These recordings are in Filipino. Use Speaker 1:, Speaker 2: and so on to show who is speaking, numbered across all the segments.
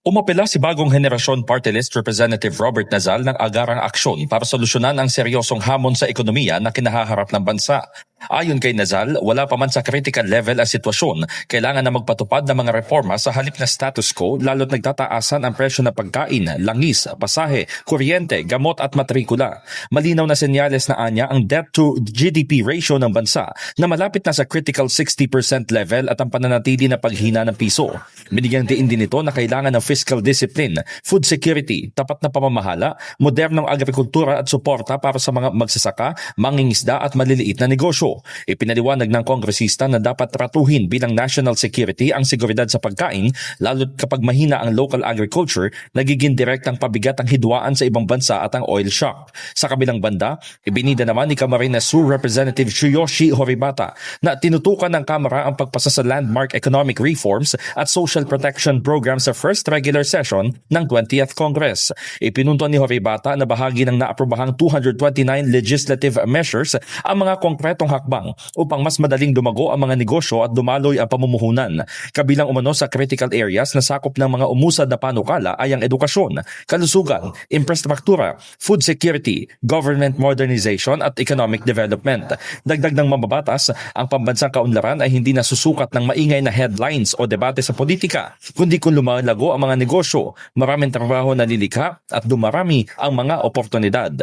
Speaker 1: Umapela si bagong henerasyon Party List Representative Robert Nazal ng agarang aksyon para solusyonan ang seryosong hamon sa ekonomiya na kinahaharap ng bansa. Ayon kay Nazal, wala pa man sa critical level ang sitwasyon, kailangan na magpatupad ng mga reforma sa halip na status quo lalo't nagtataasan ang presyo ng pagkain, langis, pasahe, kuryente, gamot at matrikula. Malinaw na senyales na anya ang debt to GDP ratio ng bansa na malapit na sa critical 60% level at ang pananatili na paghina ng piso. Binigyang diin din ito na kailangan ng fiscal discipline, food security, tapat na pamamahala, modernong agrikultura at suporta para sa mga magsasaka, mangingisda at maliliit na negosyo. Ipinaliwanag ng kongresista na dapat tratuhin bilang national security ang seguridad sa pagkain lalo't kapag mahina ang local agriculture, nagiging direktang pabigat ang hidwaan sa ibang bansa at ang oil shock. Sa kabilang banda, ibinida naman ni Camarines Sur Representative Tsuyoshi Horibata na tinutukan ng Kamara ang pagpasa sa landmark economic reforms at social protection program sa first regular session ng 20th Congress. Ipinunto ni Horibata na bahagi ng naaprobahang 229 legislative measures ang mga konkretong hakbang upang mas madaling dumago ang mga negosyo at dumaloy ang pamumuhunan. Kabilang umano sa critical areas na sakop ng mga umusad na panukala ay ang edukasyon, kalusugan, infrastruktura, food security, government modernization at economic development. Dagdag ng mababatas, ang pambansang kaunlaran ay hindi nasusukat ng maingay na headlines o debate sa politika, kundi kung lumalago ang mga negosyo, maraming trabaho na lilikha at dumarami ang mga oportunidad.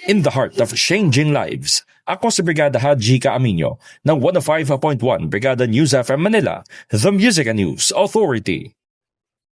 Speaker 1: In the heart of changing lives, ako si Brigada Haji Caaminio ng 105.1 Brigada News FM Manila, The Music and News Authority.